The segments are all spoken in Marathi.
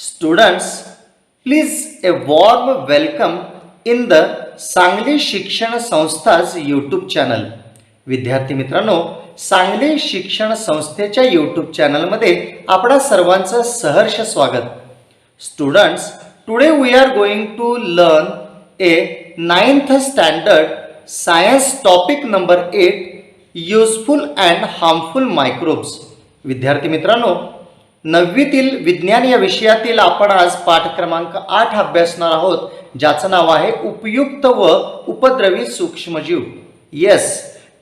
Students, please a warm welcome in the Sangli शिक्षण संस्था's यूट्यूब चॅनल. विद्यार्थी मित्रांनो, सांगली शिक्षण संस्थेच्या यूट्यूब चॅनलमध्ये आपणा सर्वांचं सहर्ष स्वागत. Students, today we are going to learn a 9th standard science topic number 8 useful and harmful microbes. विद्यार्थी मित्रांनो, 9वीतील विज्ञान या विषयातील आपण आज पाठ क्रमांक 8 अभ्यासणार आहोत, ज्याचं नाव आहे उपयुक्त व उपद्रवी सूक्ष्मजीव. Yes,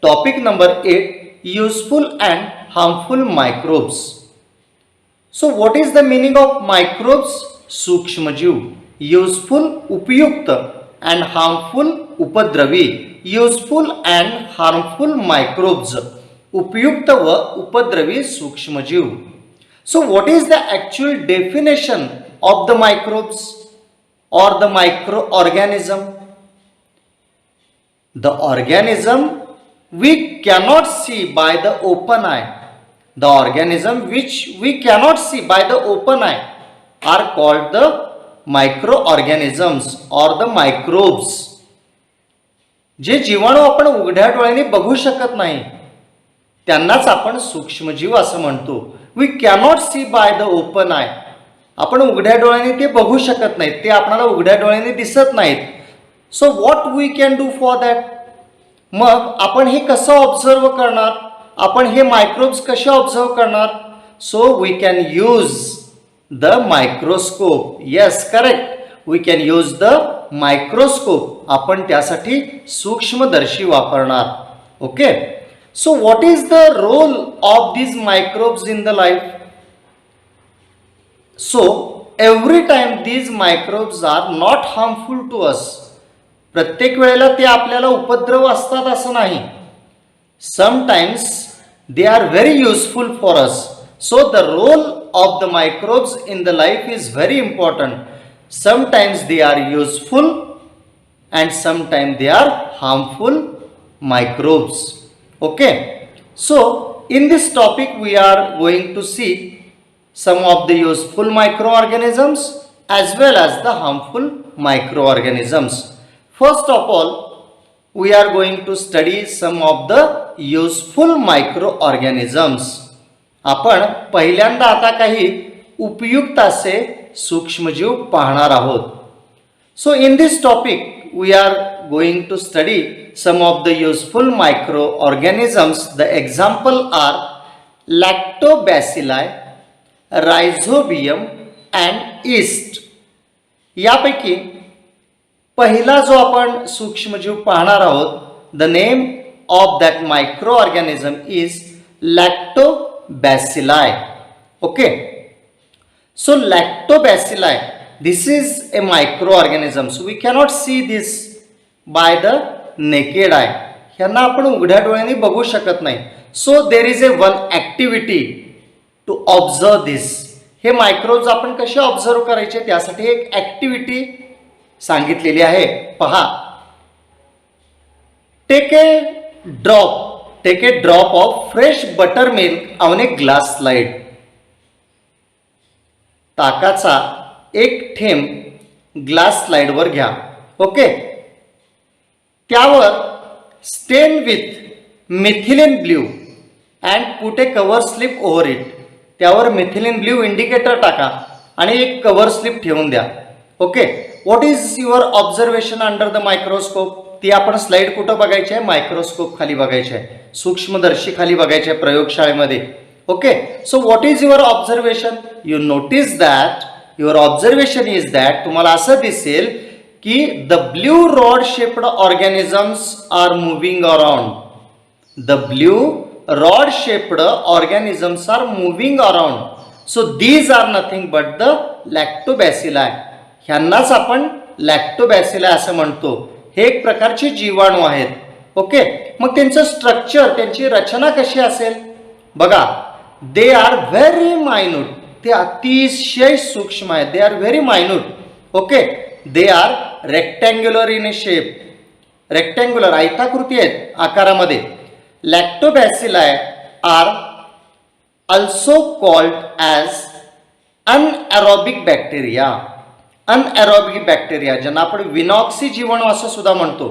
topic number 8 useful and harmful microbes. So what is the meaning of microbes? सूक्ष्मजीव. युजफुल उपयुक्त अँड हार्मफुल उपद्रवी. युजफुल अँड हार्मफुल मायक्रोब्स, उपयुक्त व उपद्रवी सूक्ष्मजीव. So what is the actual definition of the microbes or the microorganism? The organism we cannot see by the open eye. The organism which we cannot see by the open eye are called the microorganisms or the microbes. जे जीवाणू आपण उघड्या डोळ्याने बघू शकत नाही त्यांनाच आपण सूक्ष्मजीव असं म्हणतो. We cannot see by the open eye. आपण उघड्या डोळ्याने ते बघू शकत नाहीत, ते आपल्याला उघड्या डोळ्याने दिसत नाहीत. So what we can do for that? मग आपण हे कसं ऑब्झर्व करणार? आपण हे मायक्रोब्स कसे ऑब्झर्व करणार? So we can use the microscope. Yes, correct. We can use the microscope. आपण त्यासाठी सूक्ष्मदर्शी वापरणार. Okay. So what is the role of these microbes in the life? So every time these microbes are not harmful to us. प्रत्येक वेळेला ते आपल्याला उपद्रव असतात असं नाही. Sometimes they are very useful for us. So the role of the microbes in the life is very important. Sometimes they are useful and sometimes they are harmful microbes. Okay, so in this topic we are going to see some of the useful microorganisms as well as the harmful microorganisms. First of all, we are going to study some of the useful microorganisms. आपण पहिल्यांदा आता काही उपयुक्त असे सूक्ष्मजीव पाहणार आहोत. So in this topic we are going to study some of the useful microorganisms. The example are lactobacilli, rhizobium and yeast. यापैकी पहिला जो आपण सूक्ष्मजीव पाहणार आहोत, the name of that microorganism is lactobacilli. Okay, so lactobacilli, this is a microorganism. So we cannot see this by the naked eye. ह्यांना आपण उघड्या डोळ्याने बघू शकत नाही. So there is a one activity to observe this. हे मायक्रोब्स आपण कसे ऑब्झर्व करायचे त्यासाठी एक ॲक्टिव्हिटी सांगितलेली आहे. पहा, take a drop of fresh buttermilk on a glass slide. ताकाचा एक थेंब ग्लास स्लाइडवर घ्या. ओके. त्यावर stain with methylene blue and put a cover slip over it. त्यावर मिथिलीन ब्ल्यू इंडिकेटर टाका आणि एक कव्हर स्लिप ठेवून द्या. Okay. What is your observation under the microscope? ती आपण स्लाइड कुठं बघायची आहे? मायक्रोस्कोप खाली बघायची आहे, सूक्ष्मदर्शी खाली बघायची आहे प्रयोगशाळेमध्ये. Okay. So what is your observation? You notice that your observation is that, तुम्हाला असं दिसेल की the blue rod shaped organisms are moving around. The blue rod shaped organisms are moving around. So these are nothing but the lactobacilli. ह्यांनाच आपण लॅक्टोबॅसिलाय असं म्हणतो. हे एक प्रकारचे जीवाणू आहेत. ओके. मग त्यांचं स्ट्रक्चर, त्यांची रचना कशी असेल बघा. They are very minute. ते अतिशय सूक्ष्म आहेत. They are very minute. Okay. They are rectangular in a shape. Rectangular आयताकृती आहेत आकारामध्ये. Lactobacilli are also called as anaerobic bacteria. Anaerobic bacteria ज्यांना आपण विनॉक्सी जीवाणू असं सुद्धा म्हणतो,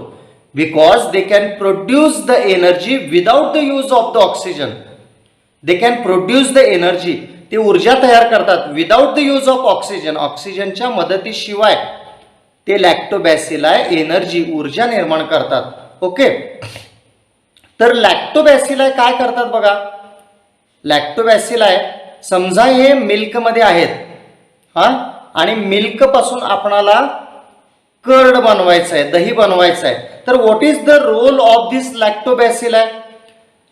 because they can produce the energy without the use of the oxygen. They can produce the energy, ते ऊर्जा तयार करतात without the use of oxygen. ऑक्सिजनच्या मदतीशिवाय ते लॅक्टोबॅसिलाय एनर्जी ऊर्जा निर्माण करतात. ओके, तर लॅक्टोबॅसिलाय काय करतात बघा. लॅक्टोबॅसिलाय समजा हे मिल्कमध्ये आहेत हां, आणि मिल्क पासून आपणाला कर्ड बनवायचं आहे, दही बनवायचं आहे. तर what is the role of this lactobacilli.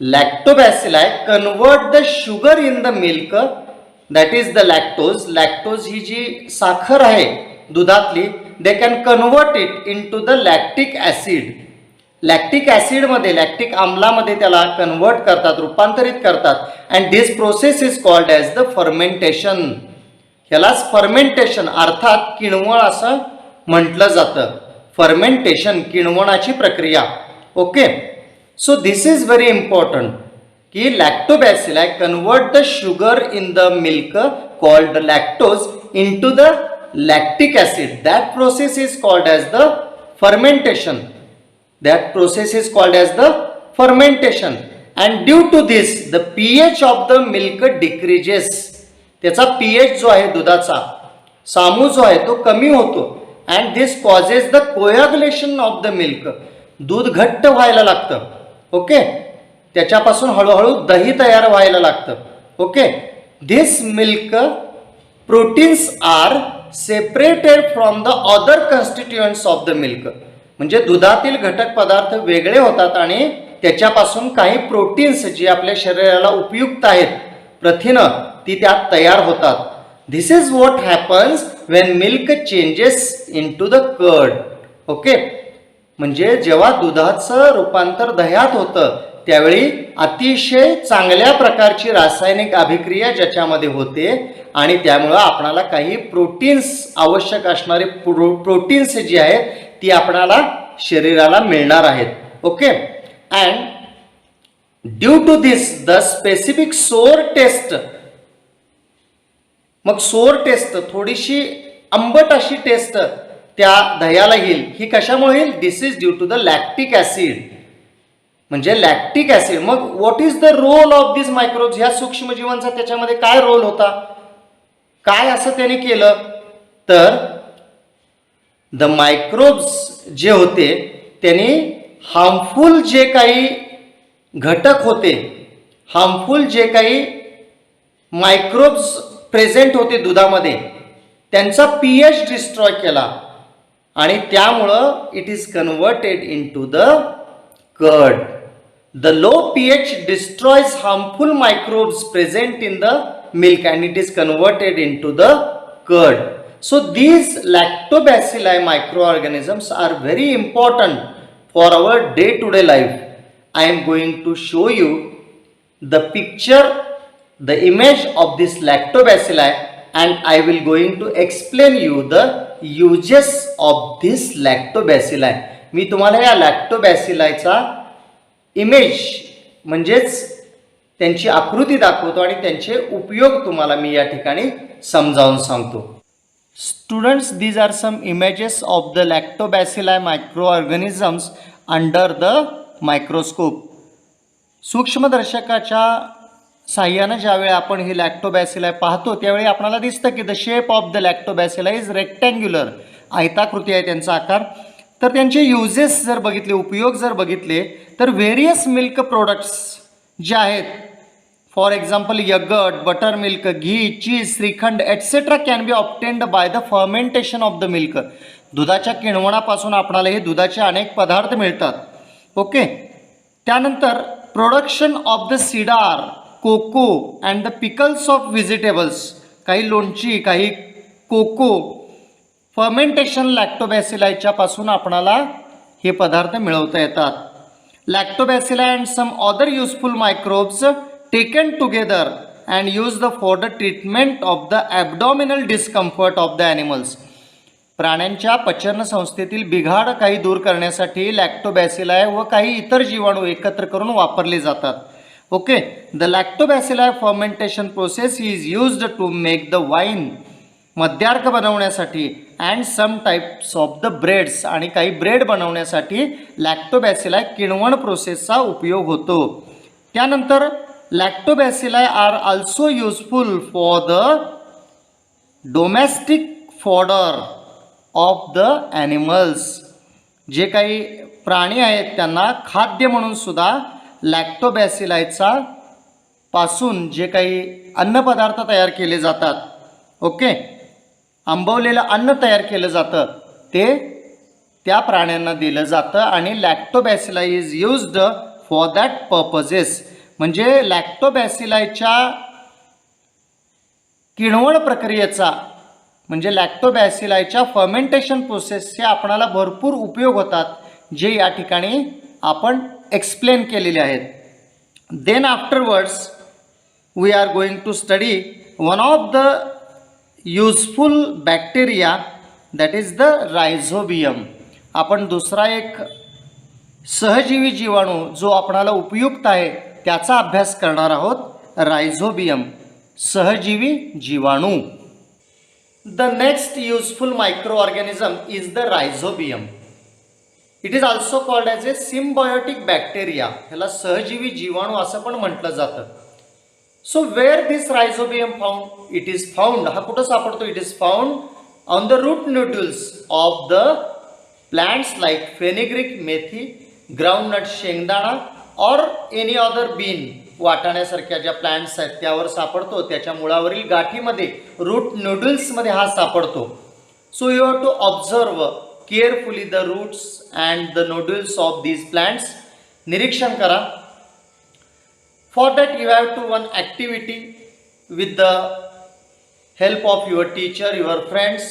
Lactobacilli convert the sugar in the milk, that is the lactose. Lactose ही जी साखर आहे दुधातली, they can convert it in to the lactic acid. Lactic ॲसिडमध्ये, लॅक्टिक आम्लामध्ये त्याला कन्वर्ट करतात, रूपांतरित करतात. And this process is called as the fermentation. ह्यालाच फर्मेंटेशन अर्थात किणवण असं म्हटलं जातं. फर्मेंटेशन किणवणाची प्रक्रिया. Okay, so this is very important की lactobacilli convert the sugar in the milk called lactose in to the lactic acid. That process is called as the fermentation. That process is called as the fermentation, and due to this the pH of the milk decreases. त्याचा pH जो आहे दुधाचा सामू जो आहे तो कमी होतो. and this causes the coagulation of the milk. दूध घट्ट व्हायला लागतं. ओके, त्याच्यापासून हळूहळू दही तयार व्हायला लागतं. Okay, this milk proteins are separated from the other constituents of the milk. म्हणजे दुधातील घटक पदार्थ वेगळे होतात आणि त्याच्यापासून काही प्रोटीन्स जी आपल्या शरीराला उपयुक्त आहेत, प्रथिनं, ती त्यात तयार होतात. This is what happens when milk changes in to the curd. Okay, म्हणजे जेव्हा दुधाचं रूपांतर दह्यात होतं त्यावेळी अतिशय चांगल्या प्रकारची रासायनिक अभिक्रिया ज्याच्यामध्ये होते आणि त्यामुळं आपणाला काही प्रोटीन्स आवश्यक असणारे प्रोटीन्स जी आहेत ती आपणाला शरीराला मिळणार आहेत. Okay, and due to this the specific sour taste. मग सोर टेस्ट थोडीशी आंबट अशी टेस्ट त्या दह्याला येईल. ही कशामुळे येईल. This is due to the lactic acid. म्हणजे लॅक्टिक ॲसिड. मग what is the role of this microbes. ह्या सूक्ष्मजीवांचा त्याच्यामध्ये काय रोल होता, काय असं त्याने केलं. तर द मायक्रोब्स जे होते त्यांनी हार्मफुल जे काही घटक होते, हार्मफुल जे काही मायक्रोब्स प्रेझेंट होते दुधामध्ये, त्यांचा pH डिस्ट्रॉय केला आणि त्यामुळं it is converted in to the curd. The low pH destroys harmful microbes present in the milk and it is converted in to the curd. So these lactobacilli microorganisms are very important for our day-to-day life. I am going to show you the picture, the image of this lactobacilli, and I will going to explain you the uses of this lactobacilli. मी तुम्हाला या लॅक्टोबॅसिलायचा इमेज म्हणजेच त्यांची आकृती दाखवतो आणि त्यांचे उपयोग तुम्हाला मी या ठिकाणी समजावून सांगतो. Students, these are some images of the lactobacilli microorganisms under the microscope. सूक्ष्मदर्शकाच्या साह्यानं ज्यावेळी आपण ही लॅक्टोबॅसिलाय पाहतो त्यावेळी आपल्याला दिसतं की the shape of the lactobacilli is rectangular. आयताकृती आहे त्यांचा आकार. तर त्यांचे युजेस जर बघितले, उपयोग जर बघितले तर व्हेरियस मिल्क प्रोडक्ट्स जे आहेत, for example yogurt, buttermilk, ghee, cheese, shrikhand etcetera can be obtained by the fermentation of the milk. दुधाच्या किणवणापासून आपणाला हे दुधाचे अनेक पदार्थ मिळतात. ओके, त्यानंतर production of the cider, cocoa and the pickles of vegetables. काही लोणची, काही कोको, फर्मेंटेशन लॅक्टोबॅसिलायच्या पासून आपणाला हे पदार्थ मिळवता येतात. Lactobacilli and some other useful microbes taken together and used for the treatment of the abdominal discomfort of the animals. प्राण्यांच्या पचन संस्थेतील बिघाड काही दूर करण्यासाठी लॅक्टोबॅसिलाय व काही इतर जीवाणू एकत्र करून वापरले जातात. Okay, the lactobacilli fermentation process is used to make the wine, मद्यार्क बनवण्यासाठी, and some types of the breads, आणि काही ब्रेड बनवण्यासाठी लॅक्टोबॅसिलाई किण्वण प्रोसेसचा उपयोग होतो. त्यानंतर lactobacilli are also useful for the domestic fodder of the animals. जे काही प्राणी आहेत त्यांना खाद्य म्हणून सुद्धा लॅक्टोबॅसिलायचा पासून जे काही अन्नपदार्थ तयार केले जातात, ओके, आंबवलेलं अन्न तयार केलं जातं ते त्या प्राण्यांना दिलं जातं आणि lactobacilli is used for that purposes. म्हणजे लॅक्टोबॅसिलायच्या किण्वण प्रक्रियेचा म्हणजे लॅक्टोबॅसिलायच्या फर्मेंटेशन प्रोसेसचे आपणाला भरपूर उपयोग होतात, जे या ठिकाणी आपण एक्सप्लेन केलेले आहेत. Then afterwards we are going to study one of the useful bacteria, that is the rhizobium. आपण दुसरा एक सहजीवी जीवाणू जो आपणाला उपयुक्त आहे त्याचा अभ्यास करणार आहोत, रायझोबियम, सहजीवी जीवाणू. The next useful micro organism is the rhizobium. It is also called as a symbiotic bacteria. ह्याला सहजीवी जीवाणू असं पण म्हटलं जातं. So where this rhizobium found? It is found, हा कुठं सापडतो? It is found on the root nodules of the plants like fenugreek, मेथी, ग्राउंडनट, शेंगदाणा, ऑर एनी अदर बीन, वाटाण्यासारख्या ज्या प्लांट्स आहेत त्यावर सापडतो. त्याच्या मुळावरील गाठीमध्ये, रूट नोड्यूल्समध्ये हा सापडतो. So you have to observe carefully the roots and the nodules of these plants. निरीक्षण करा. For that you have to one activity with the help of your teacher, your friends.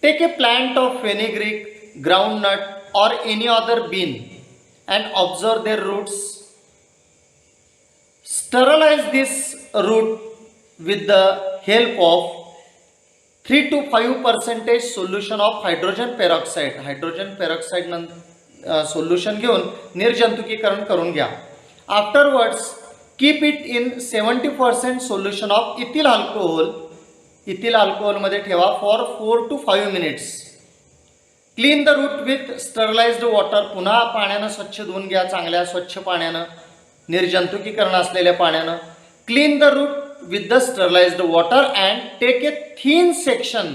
Take a plant of fenugreek, groundnut, or any other bean and observe their roots. Sterilize this root with the help of 3 to 5% solution of hydrogen peroxide. Hydrogen peroxide solution घेऊन निर्जंतुकीकरण करून घ्या. Afterwards keep it in 70% solution of ethyl alcohol. ethyl alcohol मध्ये ठेवा for 4 to 5 minutes. Clean the root with sterilised water. पुन्हा पाण्यानं स्वच्छ धुवून घ्या, चांगल्या स्वच्छ पाण्यानं, निर्जंतुकीकरण असलेल्या पाण्यानं. Clean the root with the sterilised water and take a thin section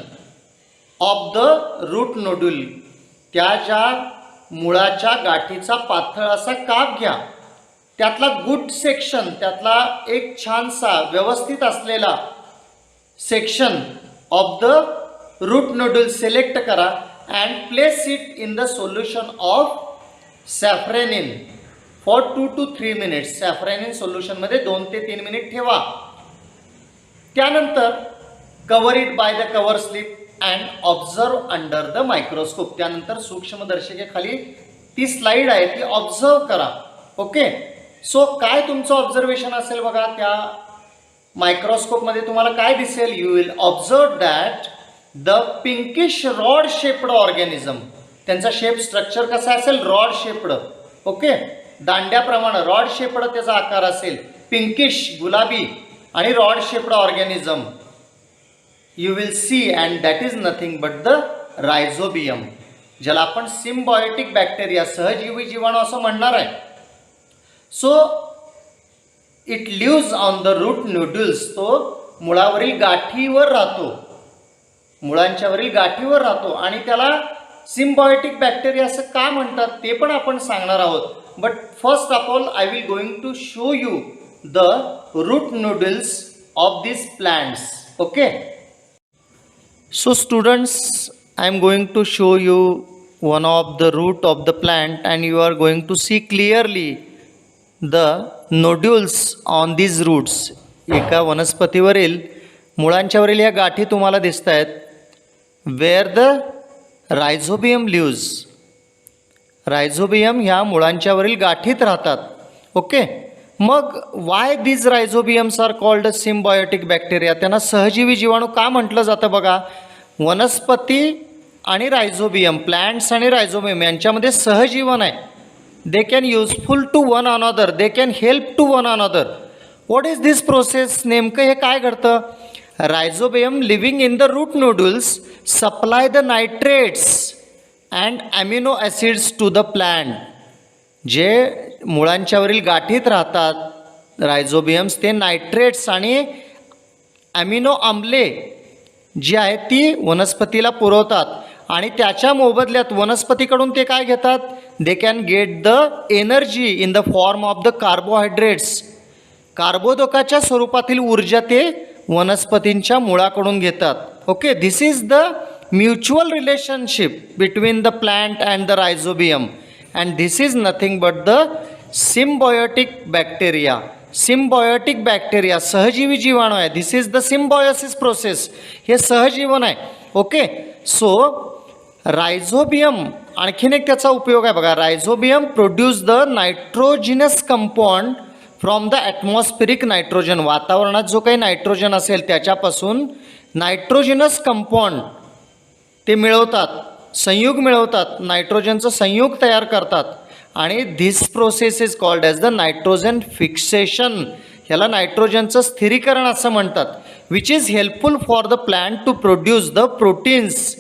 of the root nodule. त्या ज्या मुळाच्या गाठीचा पातळ असा काप घ्या, त्यातला गुड सेक्शन, त्यातला एक छानसा व्यवस्थित असलेला section of the root nodule select करा and place it in the solution of safranin for 2 to 3 minutes. Safranin solution मध्ये 2 ते 3 मिनिट ठेवा. त्यानंतर cover it by the cover slip and observe under the microscope. त्यानंतर सूक्ष्मदर्शिकेखाली ती स्लाइड आहे ती ऑब्झर्व करा. ओके, सो काय तुमचं ऑब्झर्वेशन असेल बघा, त्या मायक्रोस्कोपमध्ये तुम्हाला काय दिसेल? You will observe that the pinkish rod shaped organism. त्यांचा शेप स्ट्रक्चर कसा असेल? Rod shaped. ओके, दांड्याप्रमाणे रॉड शेप्ड त्याचा आकार असेल. पिंकिश, गुलाबी आणि rod shaped organism you will see, and that is nothing but the rhizobium, ज्याला आपण सिम्बायोटिक बॅक्टेरिया, सहजीवी जीवाणू असं म्हणणार आहे. So it lives on the root nodules. तो मुळावरील गाठीवर राहतो, मुळांच्यावरील गाठीवर राहतो आणि त्याला सिम्बायोटिक बॅक्टेरिया असं का म्हणतात ते पण आपण सांगणार आहोत. But first of all I will going to show you the root nodules of this plants. Okay, so students, I am going to show you one of the root of the plant and you are going to see clearly the nodules on these roots. एका वनस्पतीवरील मुळांच्यावरील या गाठी तुम्हाला दिसत आहेत. Where the rhizobium lives. Rhizobium ह्या मुळांच्यावरील गाठीत राहतात. ओके, मग why these रायझोबियम्स R called symbiotic bacteria. त्यांना सहजीवी जीवाणू का म्हटलं जातं बघा? वनस्पती आणि रायझोबियम, प्लांट्स आणि रायझोबियम यांच्यामध्ये सहजीवन आहे. they can useful to one another, they can help to one another. What is this process? नेमकं हे काय घडतं? Rhizobium living in the root nodules supply the nitrates and amino acids to the plant. जे मुळांच्यावरील गाठीत राहतात रायझोबियम्स, ते नायट्रेट्स आणि ॲमिनो आम्ले जी आहेत ती वनस्पतीला पुरवतात आणि त्याच्या मोबदल्यात वनस्पतीकडून ते काय घेतात? They can get the energy in the form of the carbohydrates. कार्बोदकाच्या स्वरूपातील ऊर्जा ते वनस्पतींच्या मुळाकडून घेतात. Okay, this is the mutual relationship between the plant and the rhizobium and this is nothing but the symbiotic bacteria. Symbiotic bacteria सहजीवी जीवाणू आहे. This is the symbiosis process. हे सहजीवन आहे. ओके, सो रायझोबियम आणखीन एक त्याचा उपयोग आहे बघा. Rhizobium produce the नायट्रोजिनस compound from the atmospheric nitrogen. वातावरणात जो काही नायट्रोजन असेल त्याच्यापासून नायट्रोजिनस कंपाऊंड ते मिळवतात, संयुग मिळवतात, नायट्रोजनचं संयुग तयार करतात आणि this process is called as the nitrogen fixation. ह्याला नायट्रोजनचं स्थिरीकरण असं म्हणतात. Which is helpful for the plant to produce the proteins.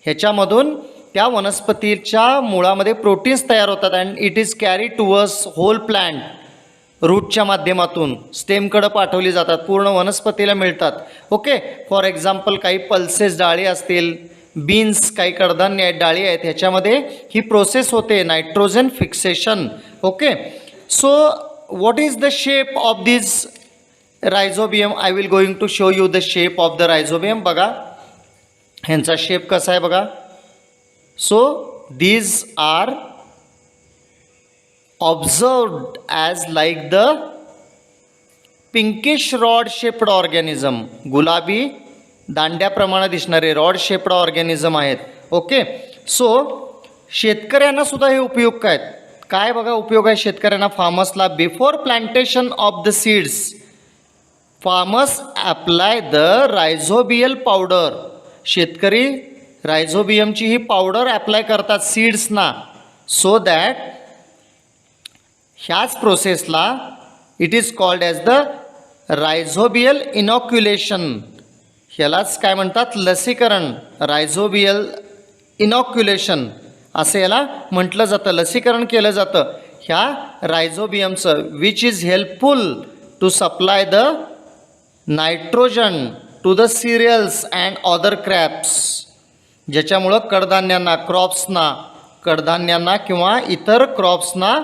ह्याच्यामधून त्या वनस्पतीच्या मुळामध्ये प्रोटीन्स तयार होतात and it is carry towards whole plant. रूटच्या माध्यमातून स्टेमकडं पाठवली जातात, पूर्ण वनस्पतीला मिळतात. ओके, फॉर एक्झाम्पल काही पल्सेस डाळी असतील, बीन्स काही कडधान्य आहेत, डाळी आहेत, ह्याच्यामध्ये ही प्रोसेस होते nitrogen fixation. Okay, so what is the shape of this rhizobium? I will going to show you the shape of the rhizobium. बघा ह्यांचा शेप कसा आहे बघा. So these are observed as like the pinkish rod shaped organism. गुलाबी दांड्याप्रमाणे दिसणारे रॉड शेप्ड ऑर्गॅनिझम आहेत. ओके, सो शेतकऱ्यांना सुद्धा हे उपयुक्त आहेत. काय बघा उपयोग आहे शेतकऱ्यांना, फार्मर्सला? Before plantation of the seeds farmers apply the rhizobial powder. शेतकरी रायझोबियमची ही पावडर अप्लाय करतात सीड्सना, सो दॅट ह्याच प्रोसेसला it is called as the rhizobial inoculation. ह्यालाच काय म्हणतात? लसीकरण. रायझोबियल इनॉक्युलेशन असं याला म्हटलं जातं. लसीकरण केलं जातं ह्या रायझोबियमचं, which is helpful to supply the nitrogen to the cereals and other crops. ज्याच्यामुळं कडधान्यांना, क्रॉप्सना, कडधान्यांना किंवा इतर क्रॉप्सना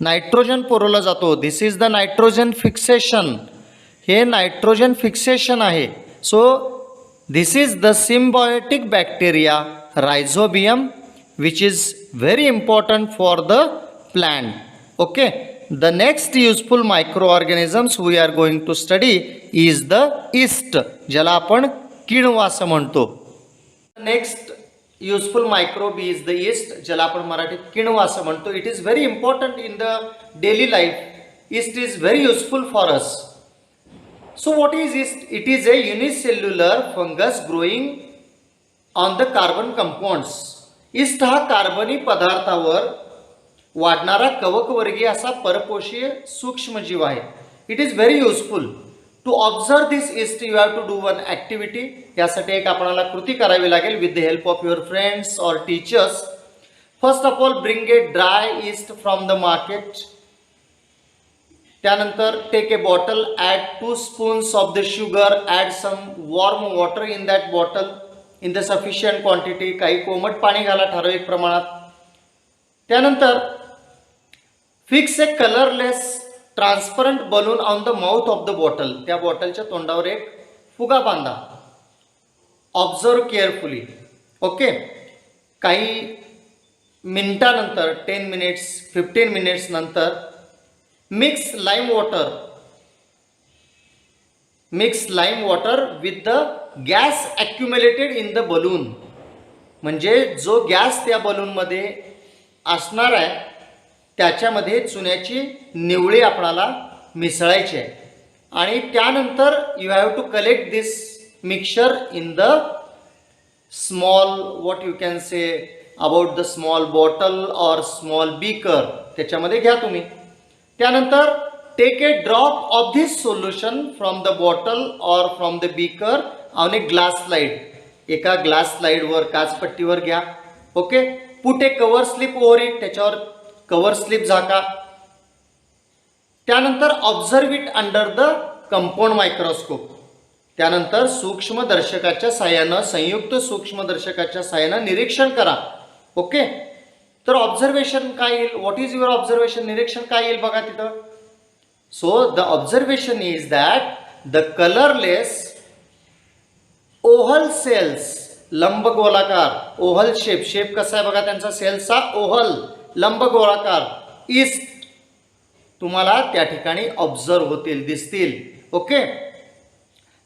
नायट्रोजन पुरवलं जातो. This is the nitrogen fixation. हे नायट्रोजन फिक्सेशन आहे. So this is the symbiotic bacteria rhizobium which is very important for the plant. Okay, the next useful micro organisms we are going to study is the yeast, ज्याला आपण किण्व असं म्हणतो. Next useful microbe is the yeast, ज्याला आपण मराठीत किण्व असं म्हणतो. It is very important in the daily life. Yeast is very useful for us. So what is yeast? It is a unicellular fungus growing on the carbon compounds. Yeast हा कार्बनी पदार्थावर वाढणारा कवकवर्गीय असा परपोषीय सूक्ष्मजीव आहे. It is very useful. To observe this yeast you have to do one activity. यासाठी एक आपल्याला कृती करावी लागेल with the help of your friends or teachers. First of all bring a dry yeast from the market. त्यानंतर take a bottle, add 2 spoons of the sugar, add some warm water in that bottle in the sufficient quantity. काही कोमट पाणी घाला ठराविक प्रमाणात. त्यानंतर fix a colourless transparent balloon on the mouth of the bottle. त्या बॉटलच्या तोंडावर एक फुगा बांधा. Observe carefully. ओके, काही मिनिटानंतर 10 मिनिट्स 15 मिनिट्स नंतर mix lime water with the gas accumulated in the balloon. म्हणजे जो गॅस त्या बलूनमध्ये असणार आहे त्याच्यामध्ये चुन्याची निवळी आपणाला मिसळायची आहे आणि त्यानंतर you have to collect this mixture in the small what you can say about the small bottle or small beaker त्याच्यामध्ये घ्या तुम्ही. त्यानंतर take a drop of this solution from the bottle or from the beaker on a glass slide. एका ग्लास स्लाइडवर काचपट्टीवर घ्या. Okay. Put a cover slip over it. त्याच्यावर कव्हर स्लिप झाका. त्यानंतर observe it under the compound microscope. त्यानंतर सूक्ष्मदर्शकाच्या साहाय्यानं संयुक्त सूक्ष्मदर्शकाच्या साहाय्यानं निरीक्षण करा. ओके. तर ऑब्झर्वेशन काय येईल? What is your observation? निरीक्षण काय येईल बघा तिथं. So the observation is that the colourless oval cells, लंबगोलाकार, ओव्हल शेप, शेप कसा आहे बघा त्यांचा सेल्सचा, ओव्हल, लंबगोलाकार, ईस्ट तुम्हाला त्या ठिकाणी ऑब्झर्व होतील, दिसतील. Okay.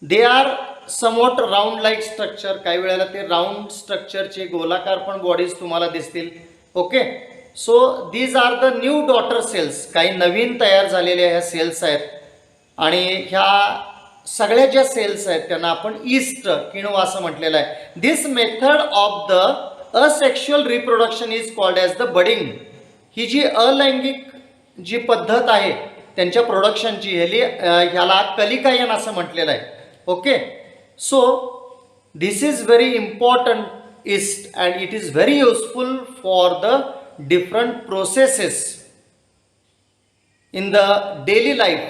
They R somewhat round like structure. काही वेळेला ते राऊंड स्ट्रक्चरचे गोलाकार पण बॉडीज तुम्हाला दिसतील. Okay. So these are the new daughter cells. काही नवीन तयार झालेल्या ह्या सेल्स आहेत आणि ह्या सगळ्या ज्या सेल्स आहेत त्यांना आपण ईस्ट, किण्व असं म्हटलेलं आहे. This method of the asexual reproduction is called as the budding. ही जी अलैंगिक जी पद्धत आहे त्यांच्या प्रोडक्शनची ह्याला कलिकायन असं म्हटलेलं आहे. Okay. So this is very important east and it is very useful for the different processes in the daily life.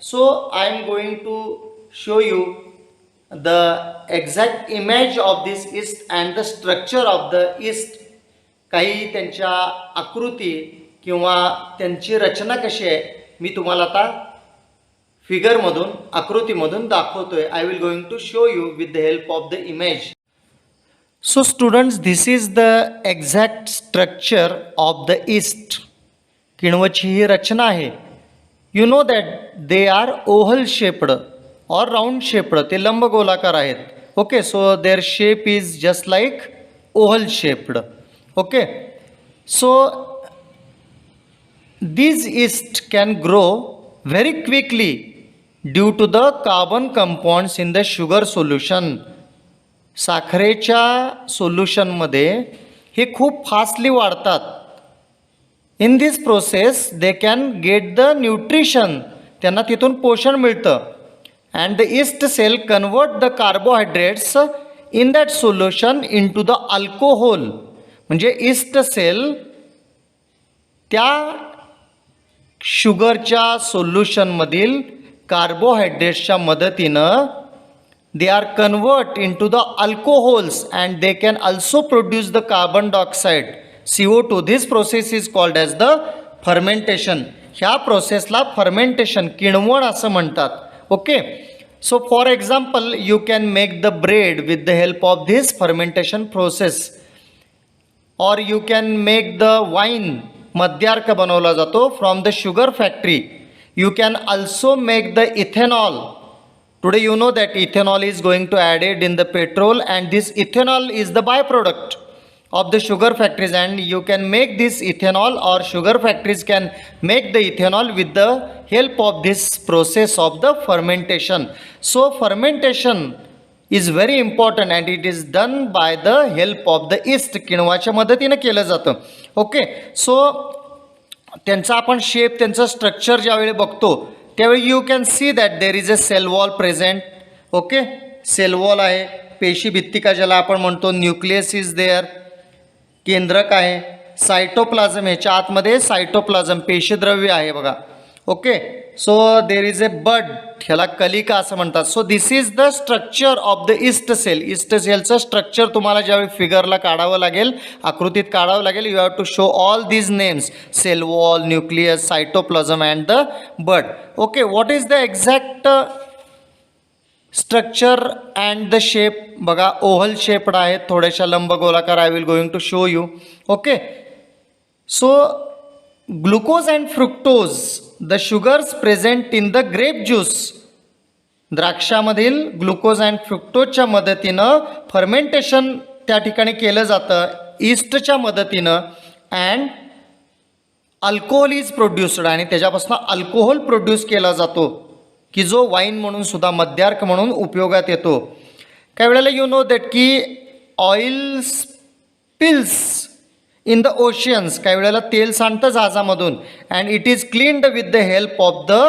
So I am going to show you the exact image of this yeast and the structure of the yeast. काही त्यांच्या आकृती किंवा त्यांची रचना कशी आहे मी तुम्हाला आता फिगरमधून, आकृतीमधून दाखवतोय. I will going to show you with the help of the image. So students, this is the exact structure of the yeast. किण्वची ही रचना आहे. You know that they are oval shaped or round shaped. ते लंबगोलाकार आहेत. Okay. So their shape is just like oval shaped. Okay. So these yeast can grow very quickly due to the carbon compounds in the sugar solution. साखरेच्या सोल्युशनमध्ये हे खूप फास्टली वाढतात. In this process they can get the nutrition. त्यांना तिथून पोषण मिळतं. And the yeast cell convert the carbohydrates in that solution in to the alcohol. म्हणजे ईस्ट सेल त्या शुगरच्या सोल्युशनमधील कार्बोहायड्रेट्सच्या मदतीनं they are convert in to the alcohols and they can also produce the carbon dioxide CO2. This process is called as the fermentation. ह्या प्रोसेसला फर्मेंटेशन, किण्वण असं म्हणतात. Okay. So for example you can make the bread with the help of this fermentation process or you can make the wine. मद्यार्क बनवला जातो from the sugar factory. You can also make the ethanol. Today you know that ethanol is going to added in the petrol and this ethanol is the by product of the sugar factories, and you can make this ethanol or sugar factories can make the ethanol with the help of this process of the fermentation. So fermentation is very important and it is done by the help of the yeast. किण्वाच्या मदतीने केलं जातं. ओके. सो त्यांचा आपण शेप, त्यांचं स्ट्रक्चर ज्यावेळी बघतो त्यावेळी you can see that there is a cell wall present. Okay. Cell wall आहे, पेशी भित्तिका ज्याला आपण म्हणतो, न्यूक्लियस इज देअर, केंद्रक आहे, सायटोप्लाझम, ह्याच्या आतमध्ये सायटोप्लाझम पेशीद्रव्य आहे बघा. Okay. So there is a bud, ह्याला कलिका असं म्हणतात. So this is the structure of the yeast cell. Yeast सेलचं स्ट्रक्चर तुम्हाला ज्यावेळी फिगरला काढावं लागेल, आकृतीत काढावं लागेल, you have to show all these names, cell wall, nucleus, cytoplasm and the bud. Okay. What is the exact structure and the shape बघा. ओव्हल शेप्ड आहेत, थोड्याशा लंबगोलाकार. I will going to show you. Okay. So glucose and fructose, the sugars present in the grape juice. द्राक्षामधील ग्लुकोज अँड फ्रुक्टोजच्या मदतीनं फर्मेंटेशन त्या ठिकाणी केलं जातं ईस्टच्या मदतीनं. अँड अल्कोहोल इज प्रोड्युस्ड, आणि त्याच्यापासून अल्कोहोल प्रोड्यूस केला जातो की जो वाईन म्हणून सुद्धा, मद्यार्क म्हणून उपयोगात येतो. काही वेळेला यू नो दॅट की oil spills in the oceans, काही वेळेला तेल सांडतं जहाजामधून, and it is cleaned with the help of the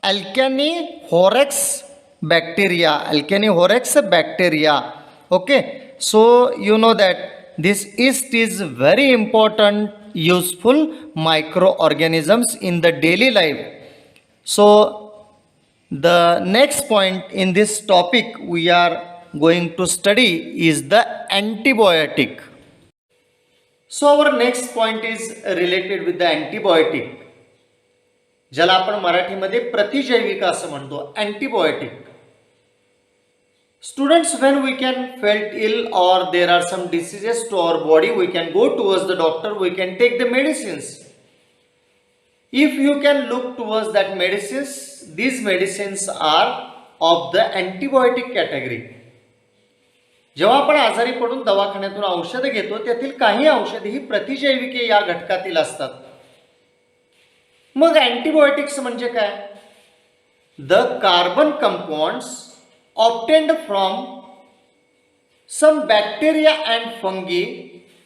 alcanivorax bacteria. Alcanivorax bacteria. Okay, so you know that this yeast is very important useful microorganisms in the daily life. So the next point in this topic we are going to study is the antibiotic. So our next point is related with the antibiotic, ज्याला आपण मराठीमध्ये प्रतिजैविक असं म्हणतो, antibiotic. Students, when we can felt ill or there are some diseases to our body, we can go towards the doctor, we can take the medicines. If you can look towards that medicines, these medicines are of the antibiotic category. जेव्हा आपण आजारी पडून दवाखान्यातून औषध घेतो, त्यातील काही औषधे ही प्रतिजैविके या घटकातील असतात. मग अँटीबायोटिक्स म्हणजे काय? The carbon compounds obtained from some bacteria and fungi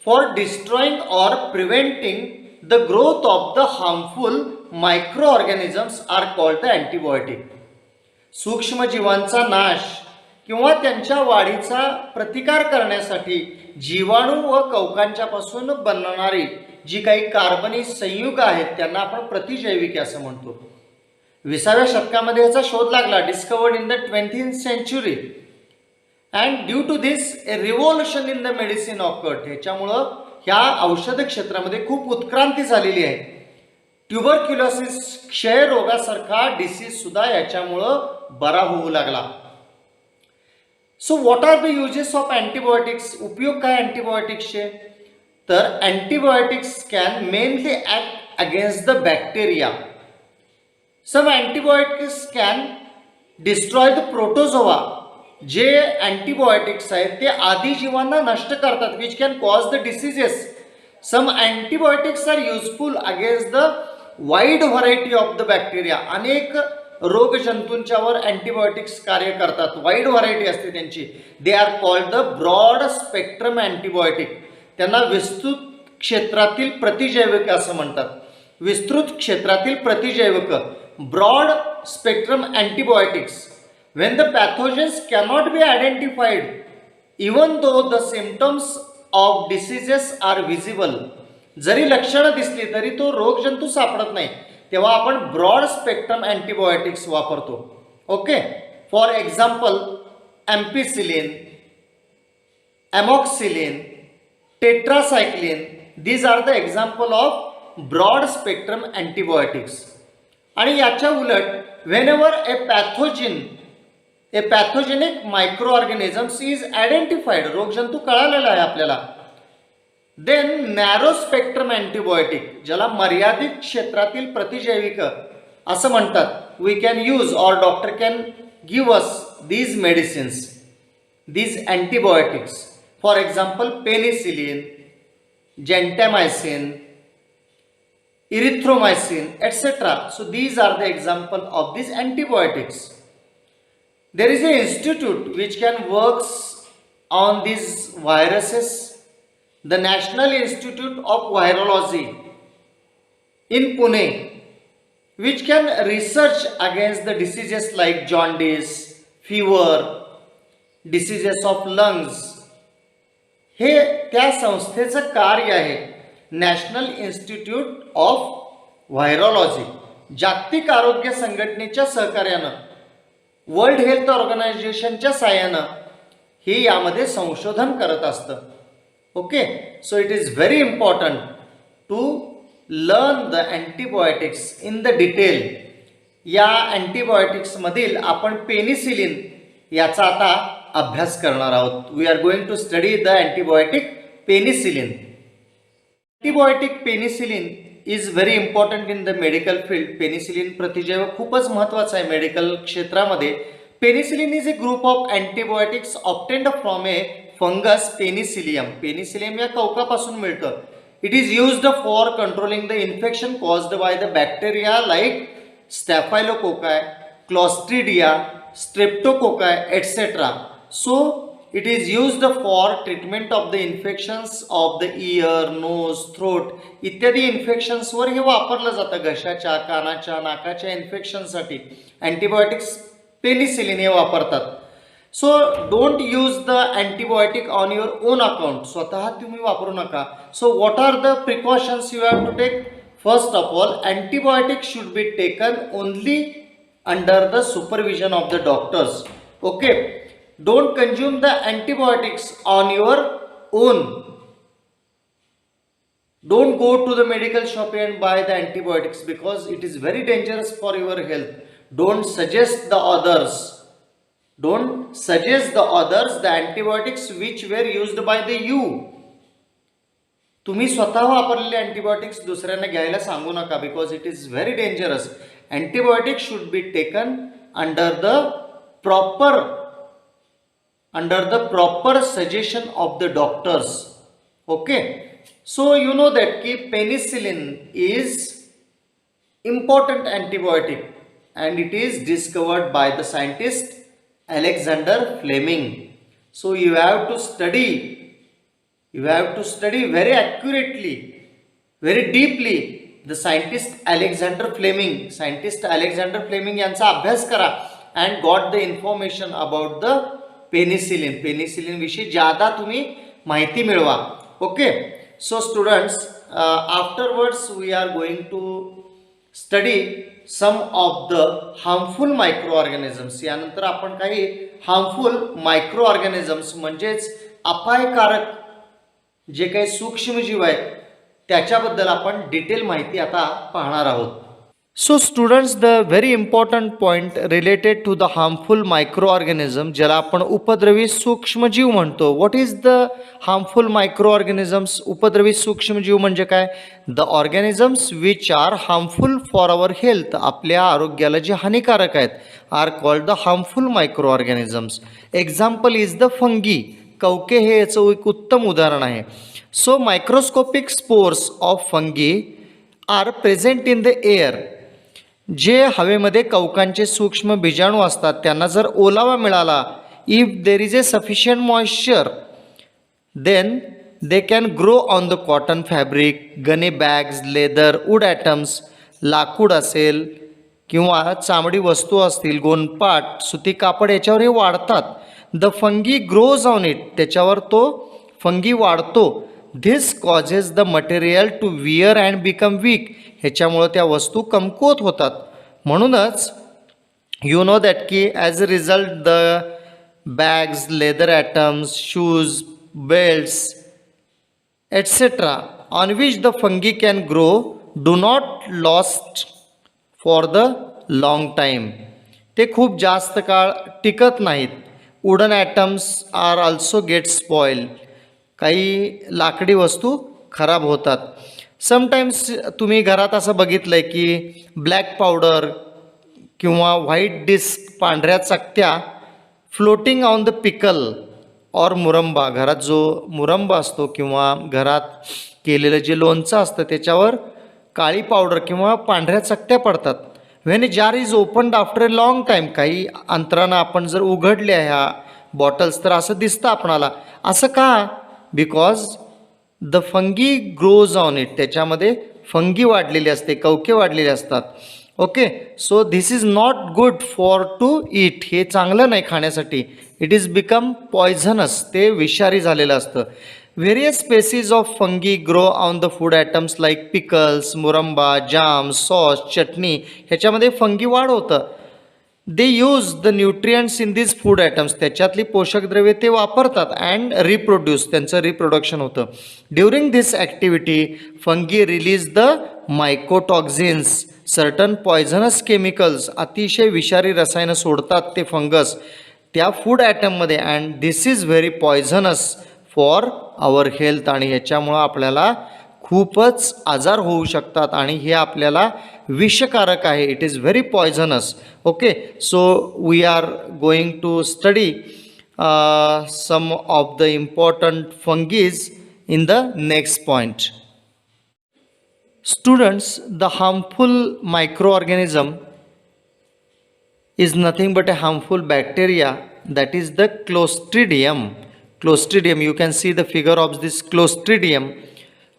for destroying or preventing the growth of the harmful microorganisms are called the antibiotic. सूक्ष्म जीवांचा नाश किंवा त्यांच्या वाढीचा प्रतिकार करण्यासाठी जीवाणू व कवकांच्यापासून बनणारी जी काही कार्बनी संयुग आहेत त्यांना आपण प्रतिजैविके असं म्हणतो. 20व्या शतकामध्ये याचा शोध लागला, discovered in the 20th century, and due to this a revolution in the medicine occurred. ह्याच्यामुळं ह्या औषध क्षेत्रामध्ये खूप उत्क्रांती झालेली आहे. ट्युबरक्युलोसिस, क्षयरोगासारखा डिसीज सुद्धा याच्यामुळं बरा होऊ लागला. So what are the uses of antibiotics? उपयोग काय अँटीबायोटिक्सचे? तर antibiotics can mainly act against the bacteria. Some antibiotics can destroy the protozoa. जे अँटीबायोटिक्स आहेत ते आदी जीवांना नष्ट करतात, which can cause the diseases. Some antibiotics are useful against the wide variety of the bacteria. अनेक रोगजंतूंच्यावर अँटीबायोटिक्स कार्य करतात, वाईड व्हरायटी असते त्यांची. They are called the broad spectrum antibiotic. त्यांना विस्तृत क्षेत्रातील प्रतिजैविक असं म्हणतात. विस्तृत क्षेत्रातील प्रतिजैविक, broad spectrum antibiotics. When the pathogens cannot be identified, even though the symptoms of diseases are visible, जरी लक्षणं दिसली तरी तो रोगजंतू सापडत नाही, तेव्हा आपण ब्रॉड स्पेक्ट्रम अँटीबायोटिक्स वापरतो. Okay, for example ampicillin, amoxicillin, tetracycline, these are the example of broad spectrum antibiotics. आणि याच्या उलट whenever a pathogenic micro organisms is identified, रोगजंतू कळालेला आहे आपल्याला, देन नॅरो स्पेक्ट्रम अँटीबायोटिक, ज्याला मर्यादित क्षेत्रातील प्रतिजैविक असं म्हणतात, we can use or doctor can give us these medicines, these antibiotics. For example penicillin, gentamicin, erythromycin, etc. So these are the example of these antibiotics. There is an institute which can works on these viruses, the National Institute of Virology in Pune, which can research against the diseases like jaundice, fever, diseases of lungs. हे त्या संस्थेचं कार्य आहे. नॅशनल इन्स्टिट्यूट ऑफ व्हायरॉलॉजी, जागतिक आरोग्य संघटनेच्या सहकार्यानं, वर्ल्ड हेल्थ ऑर्गनायझेशनच्या साहाय्यानं हे यामध्ये संशोधन करत असतं. Okay, so it is very important to learn the antibiotics in the detail. या अँटीबायोटिक्समधील आपण पेनिसिलिन याचा आता अभ्यास करणार आहोत. We are going to study the antibiotic penicillin. Antibiotic penicillin is very important in the medical field. Penicillin प्रतिजैव खूपच महत्त्वाचं आहे मेडिकल क्षेत्रामध्ये. Penicillin is a group of antibiotics obtained from a fungus penicillium. Penicillium या कवकापासून मिळतं. It is used for controlling the infection caused by the bacteria like staphylococci, clostridia, streptococci, etcetera. So it is used for treatment of the infections of the ear, nose, throat इत्यादी इन्फेक्शन्सवर हे वापरलं जातं. घशाच्या, कानाच्या, नाकाच्या इन्फेक्शनसाठी अँटीबायोटिक्स पेनिसिलिन हे वापरतात. So don't use the antibiotic on your own account. स्वतः तुम्ही वापरू नका. So what are the precautions you have to take? First of all, antibiotics should be taken only under the supervision of the doctors. Okay, don't consume the antibiotics on your own. Don't go to the medical shop and buy the antibiotics because it is very dangerous for your health. Don't suggest the others the antibiotics which were used by the you. तुम्ही स्वतः वापरलेले अँटीबायोटिक्स दुसऱ्यांना घ्यायला सांगू नका because it is very dangerous. Antibiotics should be taken under the proper suggestion of the doctors. Okay, so you know that की penicillin is important antibiotic and it is discovered by the scientist Alexander Fleming. So you have to study very accurately, very deeply the scientist Alexander Fleming यांचा अभ्यास करा and got the information about the penicillin विषयी ज्यादा तुम्ही माहिती मिळवा. Okay, so students, afterwards we are going to study some of the harmful microorganisms. यानंतर आपण काही harmful microorganisms म्हणजेच अपायकारक जे काही सूक्ष्मजीव आहेत त्याच्याबद्दल आपण डिटेल माहिती आता पाहणार आहोत. So students, the very important point related to the harmful micro organism ज्याला आपण उपद्रवी सूक्ष्मजीव म्हणतो. What is the harmful micro organisms? उपद्रवी सूक्ष्मजीव म्हणजे काय? The organisms which are harmful for our health, आपल्या आरोग्याला जे हानिकारक आहेत, are called the harmful micro organisms. Example is the fungi. कवके हे याचं एक उत्तम उदाहरण आहे. So microscopic spores of fungi are present in the air. जे हवेमध्ये कवकांचे सूक्ष्म बीजाणू असतात त्यांना जर ओलावा मिळाला, if there is a sufficient moisture, then they can grow on the cotton fabric, gunny bags, leather, wood items, लाकूड असेल किंवा चामडी वस्तू असतील, गोनपाट, सुती कापड याच्यावर हे वाढतात. The fungi grows on it, त्याच्यावर तो फंगी वाढतो. This causes the material to wear and become weak, ह्याच्यामुळं त्या वस्तू कमकुवत होतात. म्हणूनच यू नो दॅट की as a result the bags, leather items, shoes, belts etcetera on which the fungi can grow do not lost for the long time. ते खूप जास्त काळ टिकत नाहीत. Wooden items are also get spoil, काही लाकडी वस्तू खराब होतात. समटाईम्स तुम्ही घरात असं बघितलं आहे की ब्लॅक पावडर किंवा व्हाईट डिस्क, पांढऱ्या चकत्या फ्लोटिंग ऑन द पिकल और मुरंबा. घरात जो मुरंबा असतो किंवा घरात केलेलं जे लोणचं असतं त्याच्यावर काळी पावडर किंवा पांढऱ्या चकत्या पडतात. When a jar is opened after a long time, काही अंतरानं आपण जर उघडल्या ह्या बॉटल्स तर असं दिसतं आपणाला. असं का? Because the fungi grows on it, त्याच्यामध्ये फंगी वाढलेली असते, कवके वाढलेले असतात. Okay, so this is not good for to eat, हे चांगलं नाही खाण्यासाठी. इट इज बिकम पॉयझनस, ते विषारी झालेलं असतं. Various species of fungi grow on the food items like pickles, मुरंबा, जाम, सॉस, चटणी, ह्याच्यामध्ये फंगी वाढ होतं. They use the nutrients in this food items, त्याच्यातली पोषकद्रव्ये ते वापरतात. अँड रिप्रोड्यूस, त्यांचं रिप्रोडक्शन होतं. During this activity fungi release the mycotoxins, certain poisonous chemicals, अतिशय विषारी रसायनं सोडतात ते फंगस त्या फूड ॲटममध्ये. And this is very poisonous for our health, आणि ह्याच्यामुळं आपल्याला खूपच आजार होऊ शकतात आणि हे आपल्याला विषकारक आहे. It is very poisonous. Okay, so we are going to study some of the important fungis in the next point. Students, the harmful microorganism is nothing but a harmful bacteria, that is the Clostridium. Clostridium, you can see the figure of this Clostridium.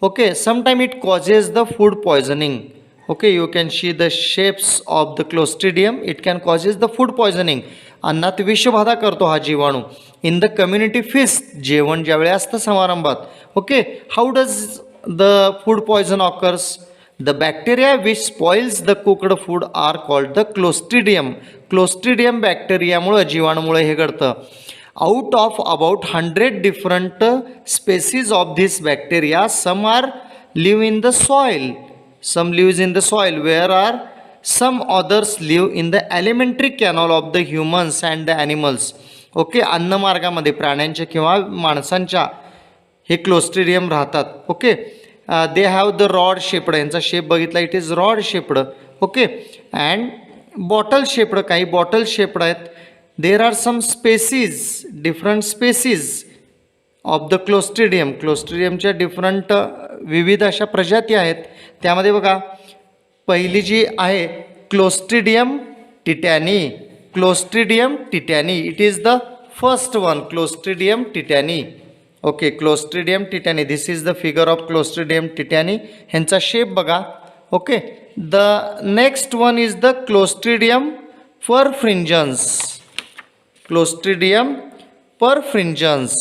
Okay, sometimes it causes the food poisoning. Okay, you can see the shapes of the Clostridium. It can causes the food poisoning. अन्नात विषबाधा करतो हा जीवाणू. इन द कम्युनिटी फीस्ट, जेवण ज्यावेळी असतं समारंभात. Okay, how does the food poison occurs? The bacteria which spoils the cooked food are called the clostridium. Clostridium बॅक्टेरियामुळं, जीवाणूमुळे हे घडतं. Out of about 100 different species of this bacteria, some are live in the soil, some lives in the soil, where are some others live in the alimentary canal of the humans and the animals. Okay, अन्नमार्गामध्ये प्राण्यांच्या किंवा माणसांच्या हे क्लोस्ट्रिडियम राहतात. Okay, they have the rod shaped, यांचा शेप बघितला, it is rod shaped. Okay, and bottle shaped, काही बॉटल शेप्ड आहेत. There are some species, different species of the Clostridium. Clostridiumच्या डिफरंट विविध अशा प्रजाती आहेत. त्यामध्ये बघा, पहिली जी आहे Clostridium titani. Clostridium titani, it is the first one, Clostridium titani. Okay, Clostridium titani, this is the figure of Clostridium titani. ह्यांचा शेप बघा. Okay, the next one is the Clostridium perfringens. Clostridium perfringens.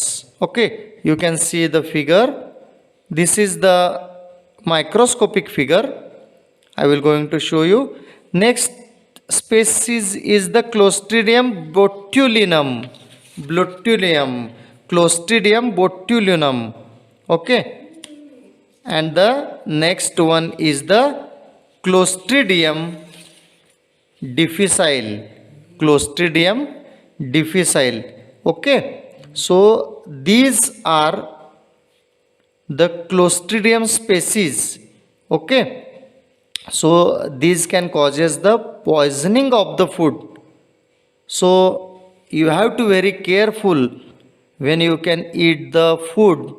Okay, you can see the figure. This is the microscopic figure. I will going to show you. Next species is the Clostridium botulinum. Clostridium botulinum. Okay, and the next one is the Clostridium difficile. Clostridium difficile. Okay, so these are the Clostridium species. Okay, so these can causes the poisoning of the food. So you have to very careful when you can eat the food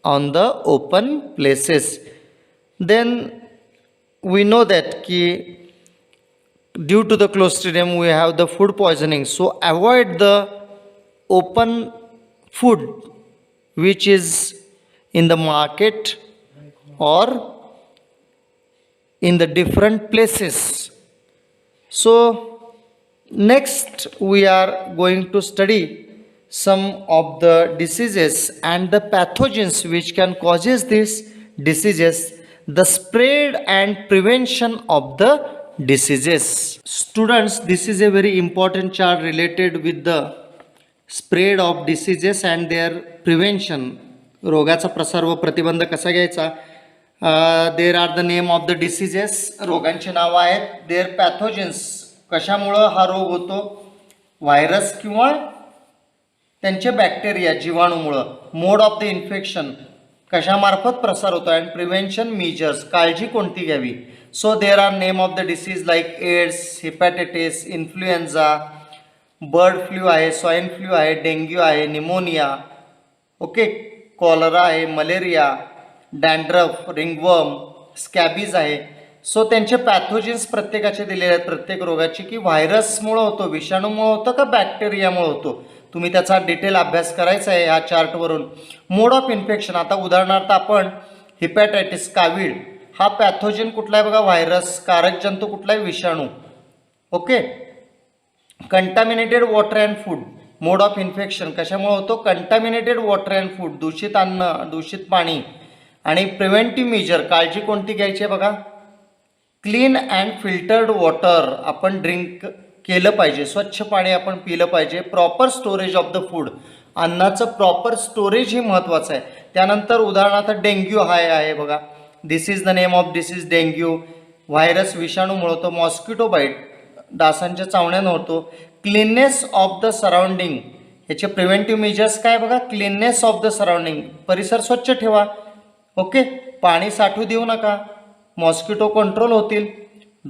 on the open places. Then we know that due to the Clostridium we have the food poisoning. So avoid the open food which is in the market or in the different places. So next we are going to study some of the diseases and the pathogens which can causes these diseases, the spread and prevention of the diseases. Students, this is a very important chart related with the spread of diseases and their prevention. रोगाचा प्रसार व प्रतिबंध कसा घ्यायचा. There are the name of the diseases, रोगांची नावं आहेत. देर पॅथोजेन्स, कशामुळं हा रोग होतो, व्हायरस किंवा त्यांचे बॅक्टेरिया, जीवाणूमुळं. मोड ऑफ द इन्फेक्शन, कशामार्फत प्रसार होतो. अँड प्रिव्हेन्शन मेजर्स, काळजी कोणती घ्यावी. So there are name of the disease like AIDS, hepatitis, influenza, bird flu आहे, swine flu आहे, डेंग्यू आहे, निमोनिया. ओके, कॉलरा आहे, मलेरिया, डॅन्ड्रफ, रिंगवर्म, स्कॅबीज आहे. सो त्यांचे पॅथोजेन्स प्रत्येकाचे दिलेले आहेत, प्रत्येक रोगाचे, की व्हायरसमुळं होतो, विषाणूमुळं होतं का बॅक्टेरियामुळं होतो. तुम्ही त्याचा डिटेल अभ्यास करायचा आहे या चार्टवरून. मोड ऑफ इन्फेक्शन, आता उदाहरणार्थ आपण हिपॅटायटिस, कावीळ, हा पॅथोजन कुठला आहे बघा, व्हायरस. कारक जंतू कुठला आहे, विषाणू. Okay, contaminated water and food, mode of infection कशामुळे होतो, कंटामिनेटेड वॉटर अँड फूड, दूषित अन्न, दूषित पाणी. आणि प्रिव्हेंटिव्ह मेजर, काळजी कोणती घ्यायची आहे बघा, क्लीन अँड फिल्टर्ड वॉटर आपण ड्रिंक केलं पाहिजे, स्वच्छ पाणी आपण पिलं पाहिजे. Proper storage of the food, अन्नाचं प्रॉपर स्टोरेज हे महत्त्वाचं आहे. त्यानंतर उदाहरणार्थ डेंग्यू आहे बघा, this is the name of disease dengue. Virus विषाणूमुळे होतो. मॉस्किटो बाईट, डासांच्या चावण्यानं होतो. क्लीननेस ऑफ द सराउंडिंग, याचे प्रिव्हेंटिव्ह मेजर्स काय बघा, क्लीननेस ऑफ द सराउंडिंग, परिसर स्वच्छ ठेवा. ओके, पाणी साठवू देऊ नका, मॉस्किटो कंट्रोल होतील.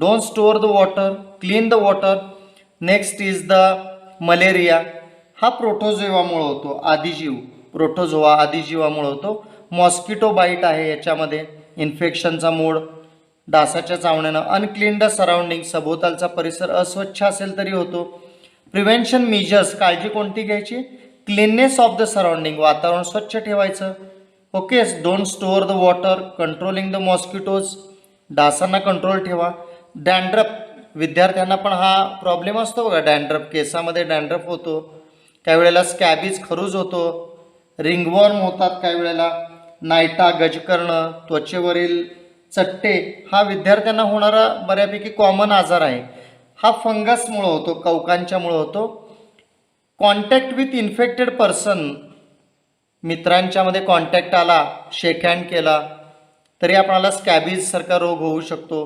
Don't store the water, clean the water. Next is the malaria, हा प्रोटोझोआमुळे होतो, आदिजीव, प्रोटोझोआ आदिजीवामुळे होतो. मॉस्किटो बाईट आहे याच्यामध्ये, इन्फेक्शनचा मोड, डासाच्या चावण्यानं. अनक्लीन्ड सराउंडिंग, सभोवतालचा परिसर अस्वच्छ असेल तरी होतो. प्रिव्हेन्शन मेजर्स, काळजी कोणती घ्यायची, क्लीननेस ऑफ द सराउंडिंग, वातावरण स्वच्छ ठेवायचं. Okay, don't store the water, controlling the mosquitoes, डासांना कंट्रोल ठेवा. डॅन्ड्रफ, विद्यार्थ्यांना पण हा प्रॉब्लेम असतो बघा, डॅन्ड्रफ, केसामध्ये डॅन्ड्रफ होतो, काही वेळेला स्कॅबीज, खरूज होतो, रिंगवॉर्म होतात काही वेळेला, नायटा, गजकर्ण, त्वचेवरील चट्टे, हा विद्यार्थ्यांना होणारा बऱ्यापैकी कॉमन आजार आहे. हा फंगसमुळं होतो, कवकांच्यामुळं होतो. कॉन्टॅक्ट विथ इन्फेक्टेड पर्सन, मित्रांच्यामध्ये कॉन्टॅक्ट आला, शेक हँड केला तरी आपणाला स्कॅबीजसारखा रोग होऊ शकतो.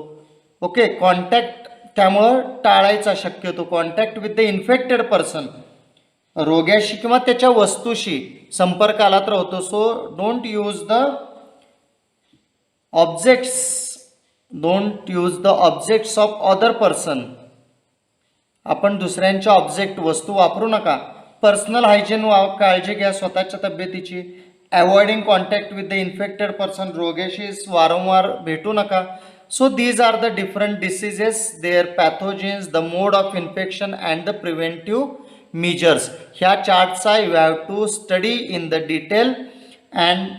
ओके, कॉन्टॅक्ट त्यामुळं टाळायचा शक्यतो. Contact with the infected person, रोग्याशी किंवा त्याच्या वस्तूशी संपर्क आला तर होतो. So don't use the objects, don't use the objects of other person, आपण दुसऱ्यांच्या ऑब्जेक्ट, वस्तू वापरू नका. पर्सनल हायजीन काळजी घ्या स्वतःच्या तब्येतीची. Avoiding contact with the infected person, रोग्याशी वारंवार भेटू नका. So these are the different diseases, their pathogens, the mode of infection and the preventive measures. ह्या चार्टचा you have to study in the detail and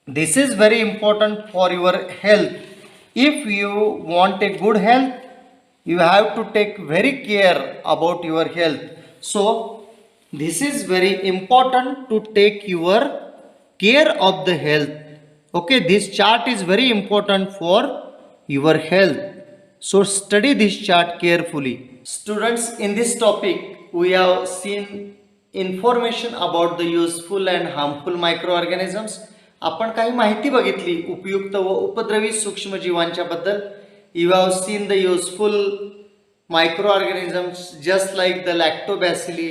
this is very important for your health. If you want a good health, you have to take very care about your health. So this is very important to take your care of the health. Okay, this chart is very important for your health. So study this chart carefully. Students, in this topic we have seen information about the useful and harmful microorganisms. आपण काही माहिती बघितली उपयुक्त व उपद्रवी सूक्ष्मजीवांच्या बद्दल. You have seen the useful micro organisms just like the lactobacilli,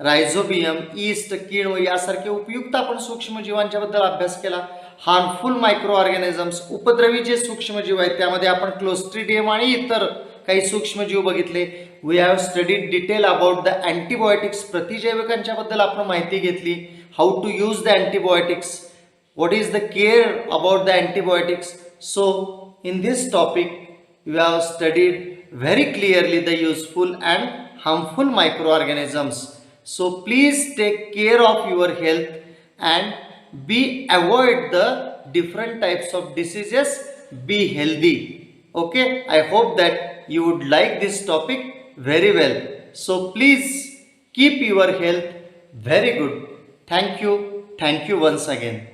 rhizobium, yeast, कीड व यासारखे उपयुक्त आपण सूक्ष्मजीवांच्या बद्दल अभ्यास केला. हार्मफुल मायक्रो ऑर्गॅनिझम्स, उपद्रवी जे सूक्ष्मजीव आहेत त्यामध्ये आपण क्लोस्ट्रिडियम आणि इतर काही सूक्ष्मजीव बघितले. We have studied detail about the antibiotics, प्रतिजैविकांच्या बद्दल आपण माहिती घेतली. How to use the antibiotics, what is the care about the antibiotics. So in this topic you have studied very clearly the useful and harmful microorganisms. So please take care of your health and avoid the different types of diseases. Be healthy. Okay, I hope that you would like this topic very well. So please keep your health very good. Thank you once again.